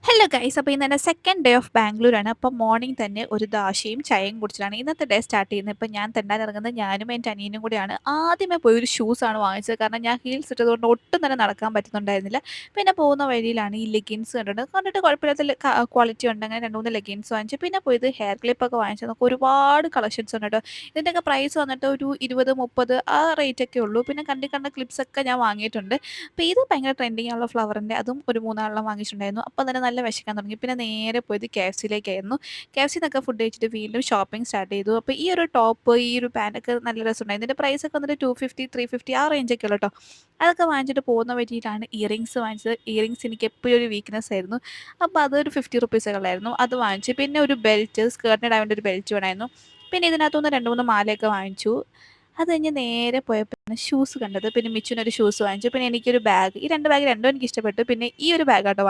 Hello guys, അപ്പോൾ ഇന്ന് എൻ്റെ സെക്കൻഡ് ഡേ ഓഫ് ബാംഗ്ലൂരാണ്. അപ്പോൾ മോർണിംഗ് തന്നെ ഒരു ദോശയും ചായയും കുടിച്ചിട്ടാണ് ഇന്നത്തെ ഡേ സ്റ്റാർട്ട് ചെയ്യുന്നത്. ഇപ്പോൾ ഞാൻ തെണ്ടാൻ ഇറങ്ങുന്നത് ഞാനും എൻ്റെ അനിയനും കൂടിയാണ്. ആദ്യമേ പോയി ഒരു ഷൂസാണ് വാങ്ങിച്ചത്. കാരണം ഞാൻ ഹീൽസ് ഇട്ടതുകൊണ്ട് ഒട്ടും തന്നെ നടക്കാൻ പറ്റുന്നുണ്ടായിരുന്നില്ല. പിന്നെ പോകുന്ന വഴിയിലാണ് ഈ ലെഗിൻസ് കണ്ടിട്ട് കുഴപ്പമില്ലാത്ത ക്വാളിറ്റി ഉണ്ട്. അങ്ങനെ 2-3 ലെഗിൻസ് വാങ്ങിച്ചു. പിന്നെ പോയത് ഹെയർ ക്ലിപ്പൊക്കെ വാങ്ങിച്ചു. നമുക്ക് ഒരുപാട് കളക്ഷൻസ് ഉണ്ട് കേട്ടോ. ഇതിൻ്റെയൊക്കെ പ്രൈസ് വന്നിട്ട് ഒരു 20-30 ആ റേറ്റൊക്കെ ഉള്ളൂ. പിന്നെ കണ്ട ക്ലിപ്സൊക്കെ ഞാൻ വാങ്ങിയിട്ടുണ്ട്. അപ്പോൾ ഇത് ഭയങ്കര ട്രെൻഡിങ് ഉള്ള ഫ്ലവറിൻ്റെ അതും ഒരു 3 വാങ്ങിയിട്ടുണ്ടായിരുന്നു. അപ്പോൾ തന്നെ നല്ല വിശക്കാൻ തുടങ്ങി. പിന്നെ നേരെ പോയത് KFCയിലേക്കായിരുന്നു. KFCന്നൊക്കെ ഫുഡ് കഴിച്ചിട്ട് വീണ്ടും ഷോപ്പിംഗ് സ്റ്റാർട്ട് ചെയ്തു. അപ്പോൾ ഈ ഒരു ടോപ്പ്, ഈ ഒരു പാൻറ്റൊക്കെ നല്ല രസമുണ്ടായിരുന്നു. ഇതിൻ്റെ പ്രൈസൊക്കെ വന്നിട്ട് 250, 350 ആ റേഞ്ചൊക്കെ ഉള്ളൂ കേട്ടോ. അതൊക്കെ വാങ്ങിച്ചിട്ട് പോകുന്ന വഴിയിലാണ് ഇയറിങ്സ് വാങ്ങിച്ചത്. ഇയറിങ്സ് എനിക്ക് എപ്പോഴും ഒരു വീക്ക്നെസ് ആയിരുന്നു. അപ്പോൾ അതൊരു 50 റുപ്പീസൊക്കെ ഉള്ളായിരുന്നു. അത് വാങ്ങിച്ചു. പിന്നെ ഒരു ബെൽറ്റ്, സ്കേർട്ടിനിടാൻ വേണ്ടി ഒരു ബെൽറ്റ് വേണമായിരുന്നു. പിന്നെ ഇതിനകത്തുനിന്ന് 2-3 മാലയൊക്കെ വാങ്ങിച്ചു. അത് കഴിഞ്ഞ് നേരെ പോയപ്പോഴാണ് ഷൂസ് കണ്ടത്. പിന്നെ മിച്ചുവിനൊരു ഷൂസ് വാങ്ങിച്ചു. പിന്നെ എനിക്കൊരു ബാഗ്. ഈ 2 ബാഗ് രണ്ടും എനിക്ക് ഇഷ്ടപ്പെട്ടു. പിന്നെ ഈ ഒരു ബാഗാട്ടോ